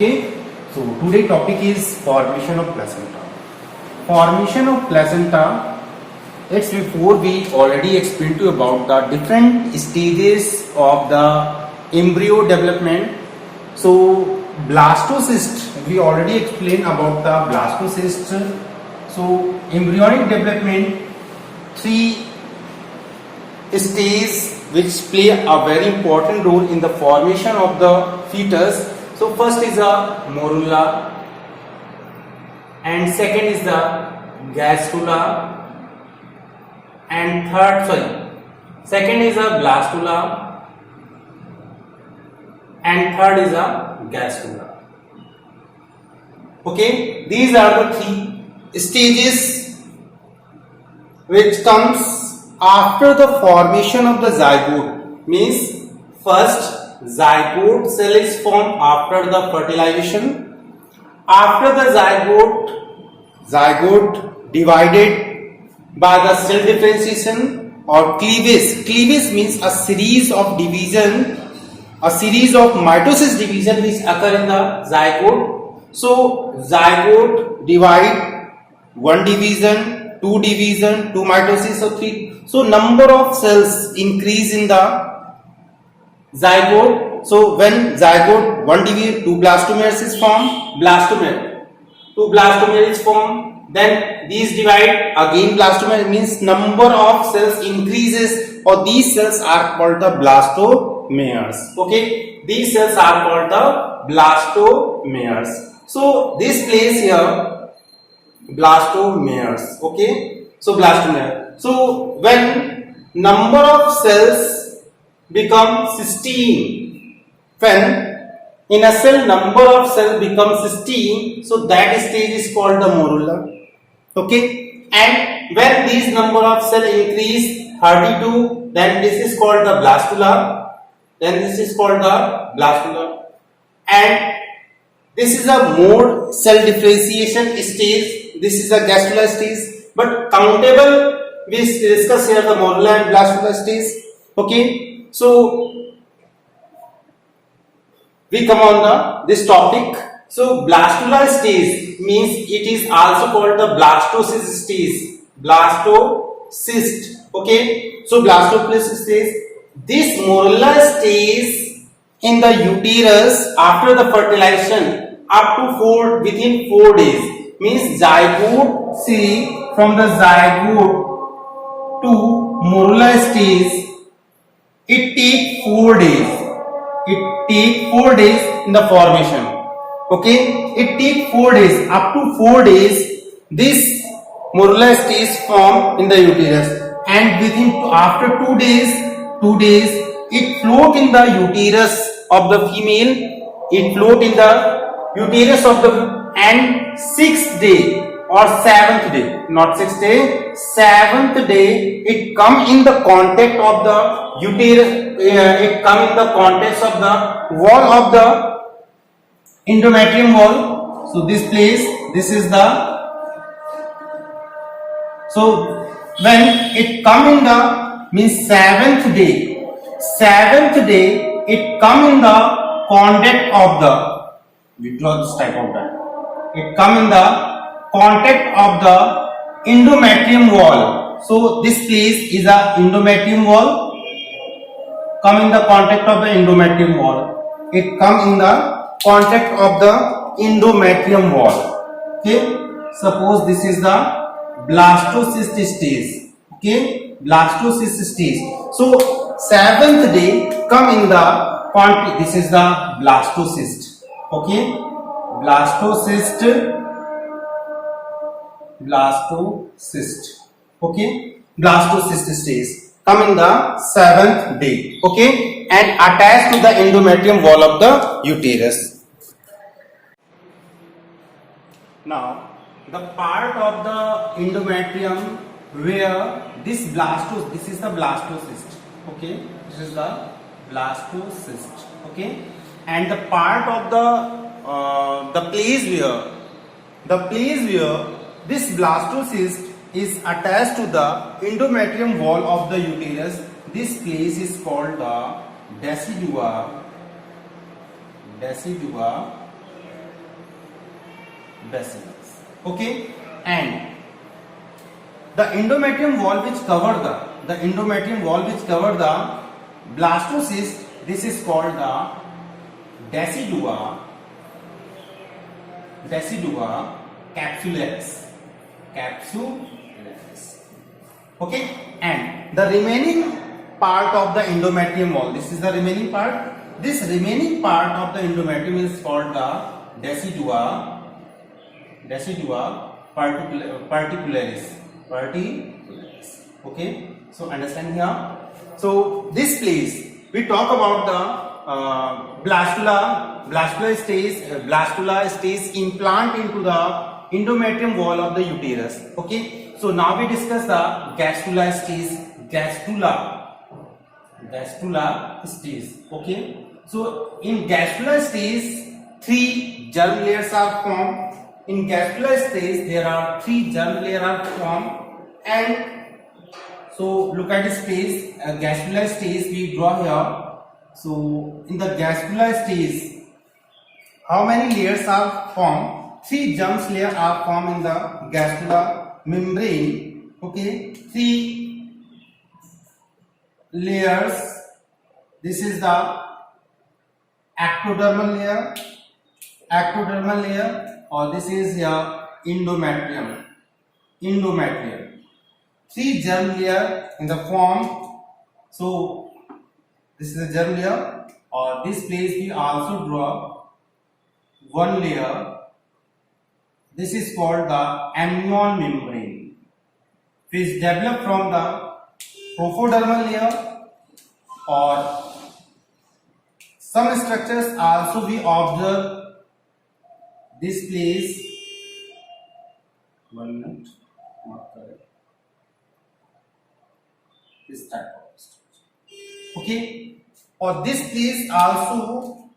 Okay, so today topic is formation of placenta. Formation of placenta. It's before we already explained to you about the different stages of the embryo development. So blastocyst, we already explained about the blastocyst. So embryonic development, three stages which play a very important role in the formation of the fetus. So first is a morula, and second is the gastrula, and second is a blastula, and third is a gastrula. Okay, these are the three stages which comes after the formation of the zygote. Means first zygote cell is formed after the fertilization. After the zygote divided by the cell differentiation or cleavage. Cleavage means a series of division, a series of mitosis division which occur in the zygote. So zygote divide, one division, two division, two mitosis, so three. So number of cells increase in the zygote. So when zygote one division, two blastomeres is formed, two blastomere is formed, then these divide, again blastomere, means number of cells increases, or these cells are called the blastomeres. Okay, these cells are called the blastomeres. So this place here blastomeres. Okay, so blastomere. So when number of cells become 16, when in a cell number of cells becomes 16, so that stage is called the morula. Okay, and when these number of cells increase 32, then this is called the blastula, and this is a more cell differentiation stage, this is a gastrula stage, but countable we discuss here the morula and blastula stage. Okay, so we come on this topic. So blastula stage means it is also called the blastocyst stage. Blastocyst. Okay, so blastocyst stage. This morula stage in the uterus after the fertilization up to within 4 days. Means zygote, see, from the zygote to morula stage, it takes 4 days. It takes 4 days in the formation. Okay, it takes 4 days. Up to 4 days, this morula stage formed in the uterus, and after 2 days, it float in the uterus of the female. It float in the uterus of the, and 6th day or 7th day, not 6th day, 7th day, it come in the contact of the uterus. It come in the context of the wall of the endometrium wall. So this place, this is the, so when it come in the, means 7th day, it come in the contact of the, we draw this type of that, it come in the contact of the endometrium wall. So this place is a endometrium wall, come in the contact of the endometrium wall. It come in the contact of the endometrium wall. Okay, suppose this is the blastocyst stage. Okay, blastocyst stage. So 7th day come in the contact. This is the blastocyst. Okay, blastocyst. Okay, blastocyst stage come in the 7th day. Okay, and attached to the endometrium wall of the uterus. Now the part of the endometrium where this is the blastocyst. Okay, this is the blastocyst. Okay, and the part of the place where this blastocyst is attached to the endometrium wall of the uterus, this place is called the decidua bacillus. Okay, and the endometrium wall which cover the endometrium wall which cover the blastocyst, this is called the decidua capsularis. Okay, and the remaining part of the endometrium wall, this is the remaining part. This remaining part of the endometrium is called the decidua particularis. Okay, so understand here. So this place we talk about the blastula stays implant into the endometrium wall of the uterus. Okay, so now we discuss the gastrula stays. Gastrula stays. Okay, so in gastrula stays 3 germ layers are formed. In gastrula stays there are 3 germ layers are formed, and so look at this space. Gastrula stays we draw here. So in the gastrula stays, how many layers are formed? 3 germ layers are formed in the gastrula membrane. Okay, 3 layers. This is the ectodermal layer, or this is your endometrium. 3 germ layer in the form. So this is the germ layer, or this place we also draw 1 layer. This is called the amnion membrane, which develop from the prophodermal layer, or some structures also we observe this place. 1 minute, not correct. This type of structure. Okay, or this place also,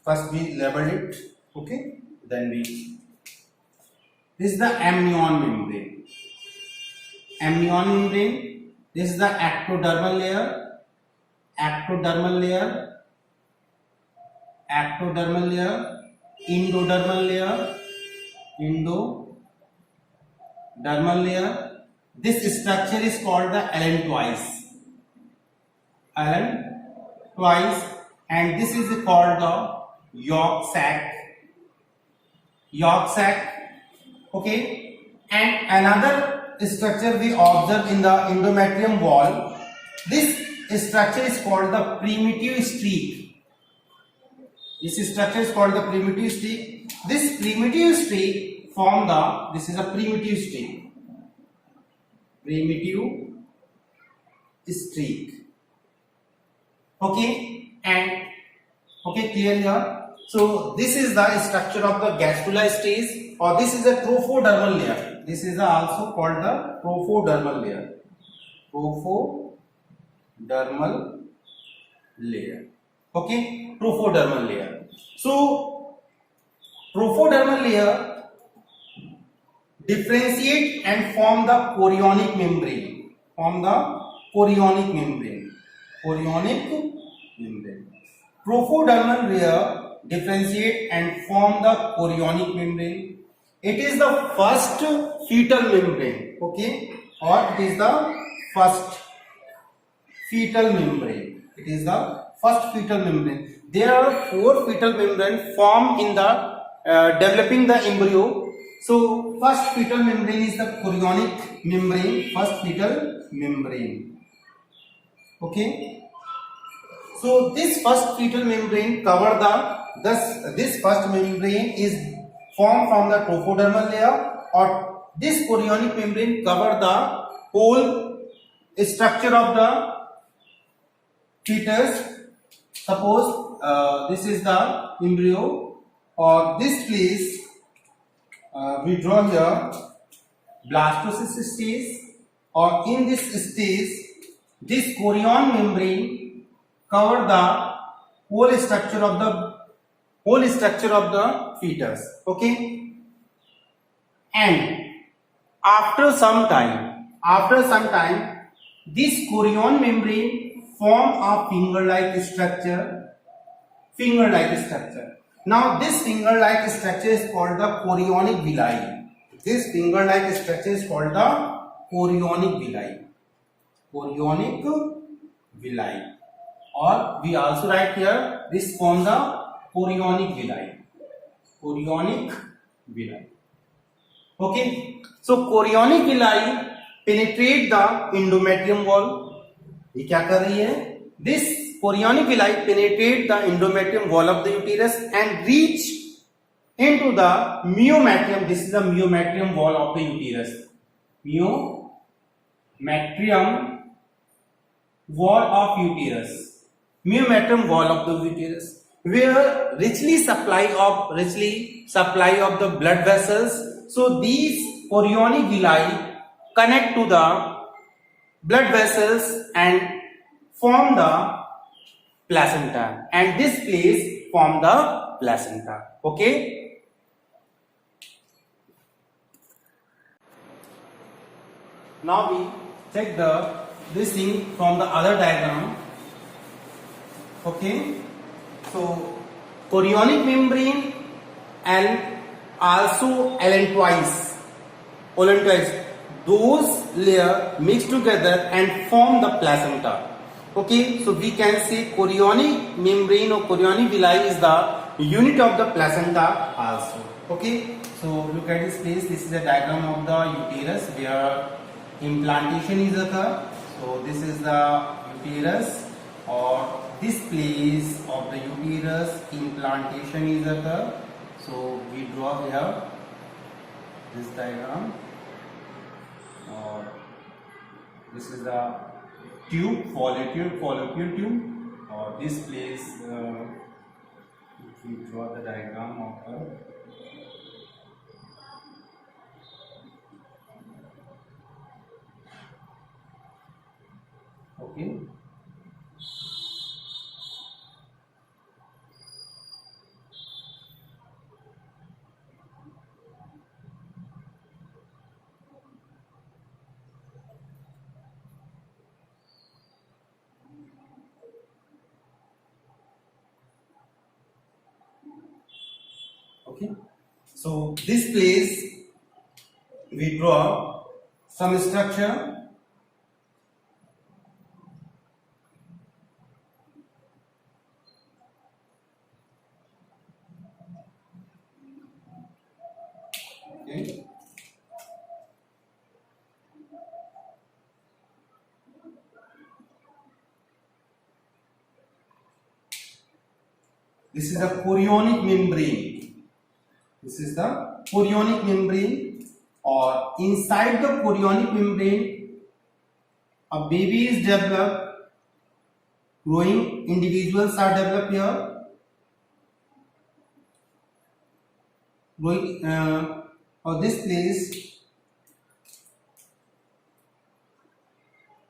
first we label it. Okay, then we, this is the amnion membrane. This is the ectodermal layer, endodermal layer. This structure is called the allantois, and this is called the yolk sac. Okay, and another structure we observe in the endometrium wall. This structure is called the primitive streak. This structure is called the primitive streak. This primitive streak form the, this is a primitive streak. Okay, and okay, clear here. So this is the structure of the gastrula stays, or this is a trophodermal layer. This is also called the trophodermal layer. Okay, trophodermal layer. So trophodermal layer differentiate and form the chorionic membrane. Trophodermal layer differentiate and form the chorionic membrane. It is the first fetal membrane. Okay, or it is the first fetal membrane. There are 4 fetal membranes formed in the developing the embryo. So first fetal membrane is the chorionic membrane, Okay, so this first fetal membrane cover the, this first membrane is formed from the trophodermal layer, or this chorionic membrane cover the whole structure of the fetus. Suppose this is the embryo, or this place we draw here blastocyst stage, or in this stage this chorion membrane cover the whole structure of the fetus. Okay, and after some time this chorion membrane form a finger-like structure. Now this finger-like structure is called the chorionic villi. This finger-like structure is called the chorionic villi. Chorionic villi. Or we also write here this form the chorionic villi. Chorionic villi. Okay. So chorionic villi penetrate the endometrium wall. ये क्या कर रही है? This chorionic villi penetrate the endometrium wall of the uterus and reach into the myometrium. This is the myometrium wall of the uterus. Myometrium wall of uterus. Myometrium wall of the uterus, where richly supply of the blood vessels. So these chorionic villi connect to the blood vessels and form the placenta, and this place form the placenta. Okay. Now we check this thing from the other diagram. Okay. So chorionic membrane and also allantois. Those layer mix together and form the placenta. Okay, so we can say chorionic membrane or chorionic villi is the unit of the placenta also. Okay, so look at this place. This is a diagram of the uterus where implantation is occur. So this is the uterus, or this place of the uterus implantation is occur. So we draw here this diagram, or this is the tube, fallopian tube, or this place if we draw the diagram of the okay. Okay, so this place we draw some structure. Okay. This is the chorionic membrane. This is the chorionic membrane, or inside the chorionic membrane, a baby is developed. Growing individuals are developed here. Growing, or this place.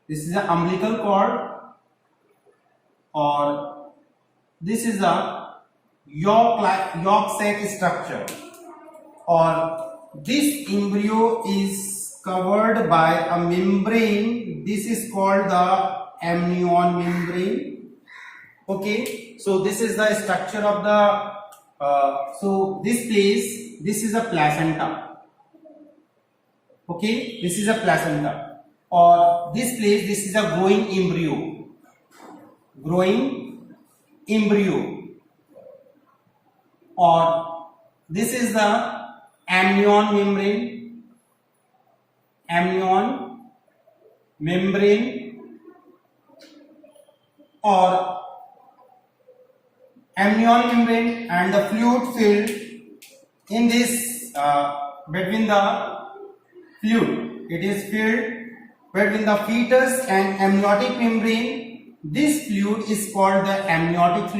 This is the umbilical cord, or this is a yolk sac structure, or this embryo is covered by a membrane. This is called the amnion membrane. Okay, so this is the structure of the so this place, this is a placenta. Okay, this is a placenta, or this place, this is a growing embryo, or this is the amnion membrane, or amnion membrane, and the fluid filled in this between the fluid. It is filled between the fetus and amniotic membrane. This fluid is called the amniotic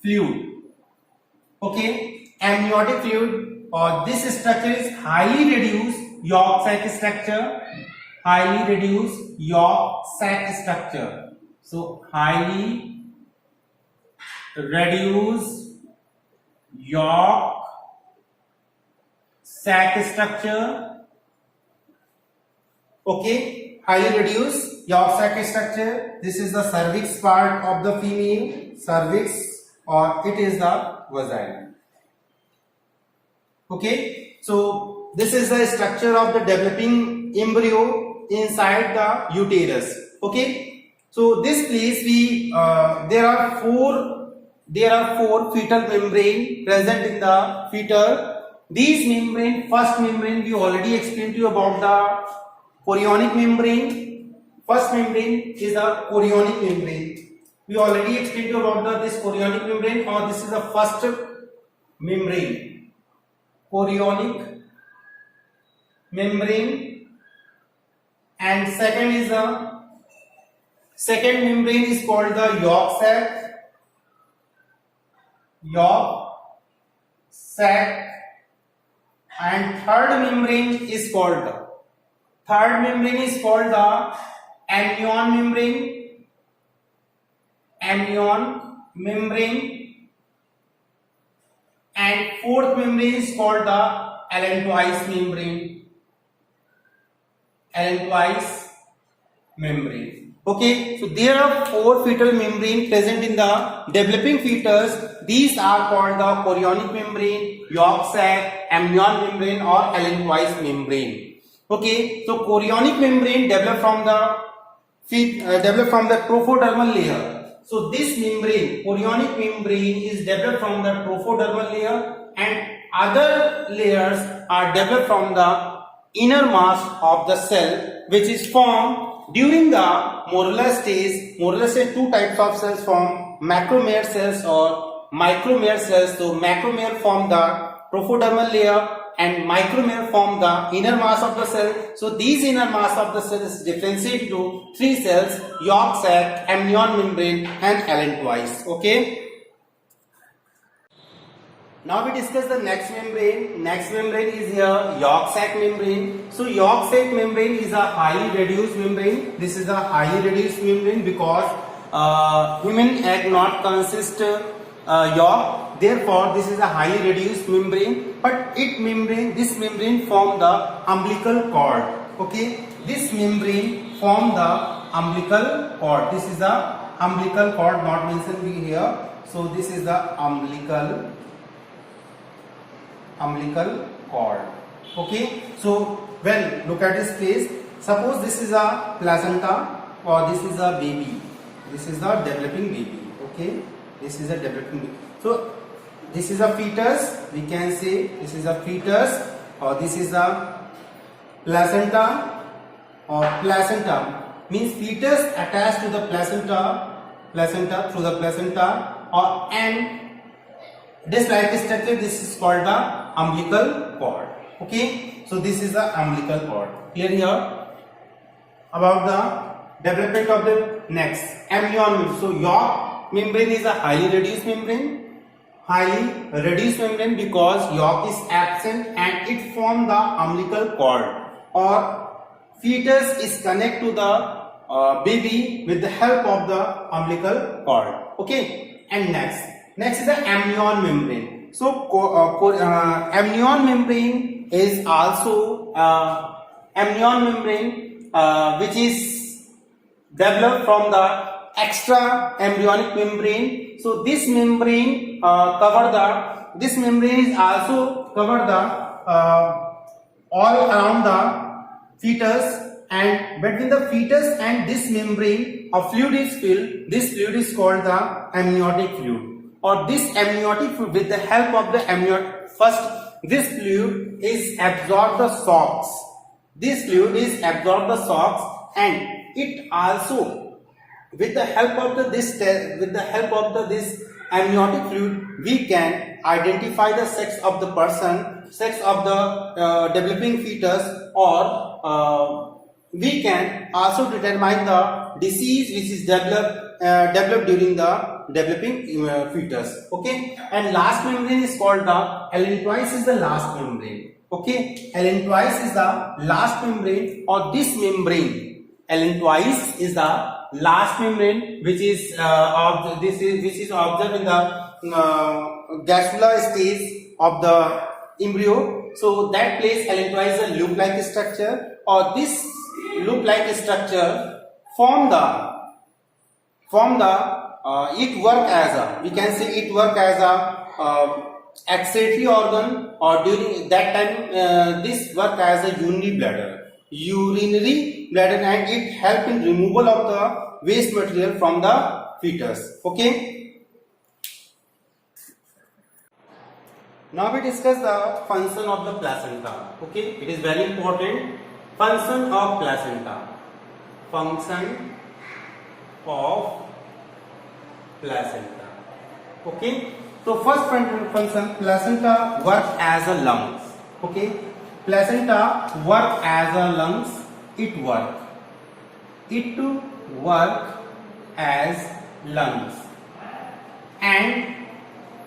fluid. Okay, amniotic fluid, or this structure is highly reduced yolk sac structure. So highly reduced yolk sac structure. Okay, highly reduced yolk sac structure. This is the cervix part of the female, cervix, or it is the vagina. Okay, so this is the structure of the developing embryo inside the uterus. Okay, so this place we there are four fetal membrane present in the fetal. These membrane, first membrane we already explained to you about the chorionic membrane. First membrane is the chorionic membrane. We already explained to you about this chorionic membrane, or this is the first membrane, chorionic membrane, and second membrane is called the yolk sac, and third membrane is called the amnion membrane, and fourth membrane is called the allantois membrane. Okay, so there are four fetal membrane present in the developing fetus. These are called the chorionic membrane, yolk sac, amnion membrane, or allantois membrane. Okay, so chorionic membrane develop from the trophodermal layer. So this membrane, chorionic membrane, is developed from the trophodermal layer, and other layers are developed from the inner mass of the cell, which is formed during the morular stage. Morular stage, two types of cells form: macromere cells or micromere cells. So macromere form the trophodermal layer, and micromere form the inner mass of the cell. So these inner mass of the cell is differentiated to three cells: yolk sac, amnion membrane, and allantois. Okay. Now we discuss the next membrane. Next membrane is here yolk sac membrane. So yolk sac membrane is a highly reduced membrane. This is a highly reduced membrane because human egg not consist yolk. Therefore, this is a highly reduced membrane. But this membrane form the umbilical cord. Okay, this membrane form the umbilical cord. This is the umbilical cord, not mentioned here. So this is the umbilical cord. Okay, so well, look at this case. Suppose this is a placenta, or this is a baby. This is the developing baby. Okay, this is a developing baby. So this is a fetus. We can say this is a fetus, or this is a placenta, or placenta means fetus attached to the placenta through the placenta, or and this like structure. This is called the umbilical cord. Okay, so this is the umbilical cord. Clear here? About the development of the next amnion. So yolk membrane is a highly reduced membrane. Because yolk is absent and it forms the umbilical cord, or fetus is connected to the baby with the help of the umbilical cord. Okay, and next is the amnion membrane. So amnion membrane is also which is developed from the extra embryonic membrane. So this membrane this membrane is also cover the all around the fetus, and between the fetus and this membrane a fluid is filled. This fluid is called the amniotic fluid, or this amniotic fluid, with the help of the amniotic, first this fluid is absorb the salts. And it also, with the help of this amniotic fluid, we can identify the sex of the person, sex of the developing fetus, or we can also determine the disease which is developed during the developing fetus. Okay, and last membrane is called the allantois. Is the last membrane. Okay, allantois is the last membrane, or this membrane. Allantois is the last membrane which is observed in the gastrula stage of the embryo. So that place allantois is a loop-like structure, or this loop like structure form the it work as a, we can say it work as a excretory organ, or during that time this work as a urinary bladder, and it help in removal of the waste material from the fetus. Okay, now we discuss the function of the placenta. Okay, it is very important. Function of placenta. Function of placenta. Okay, so first function, placenta work as a lungs. Okay, placenta work as a lungs. It work as lungs, and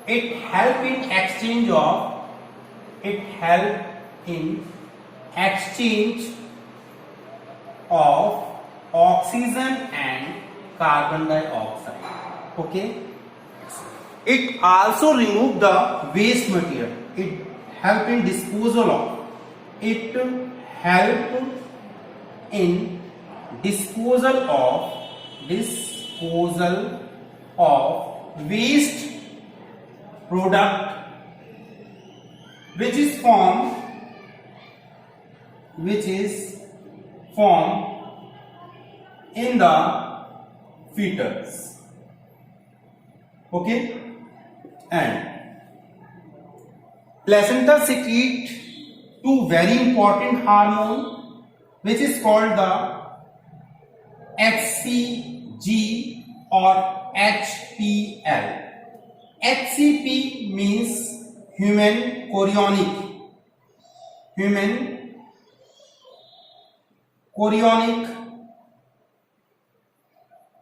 it help in exchange of oxygen and carbon dioxide. Okay, it also remove the waste material. It help in disposal of waste product which is formed in the fetus. Okay, and placenta secrete two very important hormone which is called the HCG or HPL. HCP means human chorionic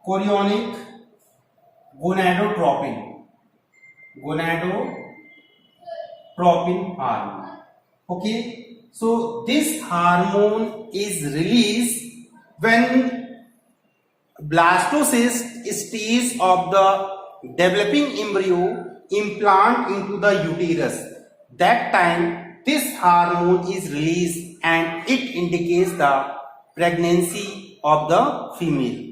gonadotropin hormone. Okay, so this hormone is released when blastocyst stage of the developing embryo implant into the uterus. That time this hormone is released and it indicates the pregnancy of the female.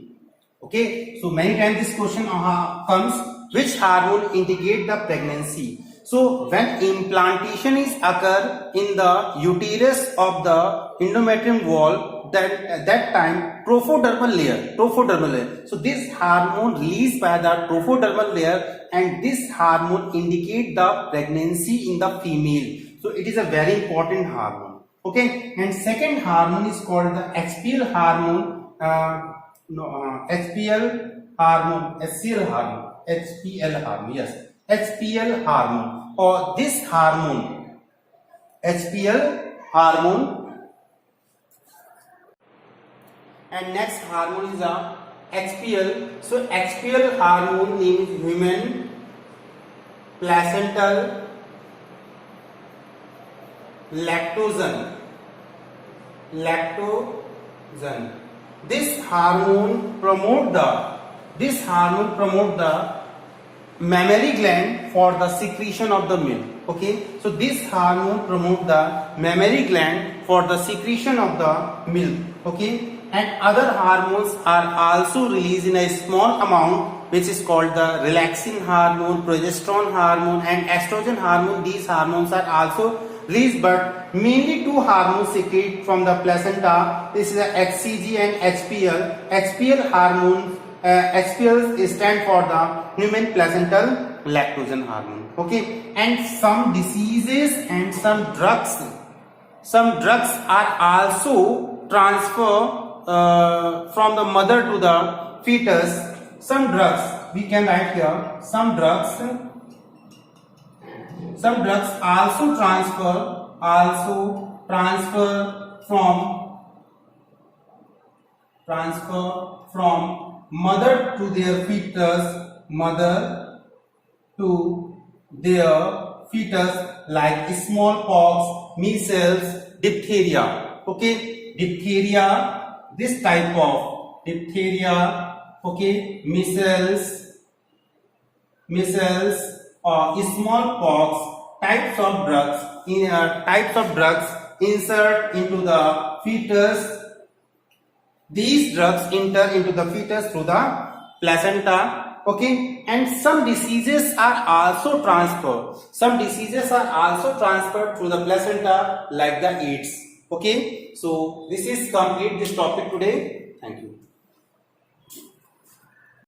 Okay, so many times this question comes, which hormone indicate the pregnancy? So when implantation is occur in the uterus of the endometrium wall, then at that time trophodermal layer. So this hormone released by the trophodermal layer, and this hormone indicate the pregnancy in the female. So it is a very important hormone. Okay, and second hormone is called the HPL hormone. HPL hormone, or this hormone, HPL hormone. And next hormone is a HPL. So HPL hormone means human placental lactogen. This hormone promote the mammary gland for the secretion of the milk. Okay, so this hormone promote the mammary gland for the secretion of the milk. Okay, and other hormones are also released in a small amount, which is called the relaxin hormone, progesterone hormone, and estrogen hormone. These hormones are also released, but mainly two hormones secrete from the placenta. This is the HCG and HPL. HPL hormones, HPL stand for the human placental lactogen hormone. Okay, and some diseases and some drugs are also transfer from the mother to the fetus. Some drugs we can write here. Some drugs also transfer from mother to their fetus, like smallpox, measles, diphtheria. Okay, diphtheria, this type of diphtheria. Okay, measles or smallpox, types of drugs insert into the fetus These drugs enter into the fetus through the placenta, okay, and some diseases are also transferred. Some diseases are also transferred through the placenta, like the AIDS. Okay, so this is complete this topic today. Thank you.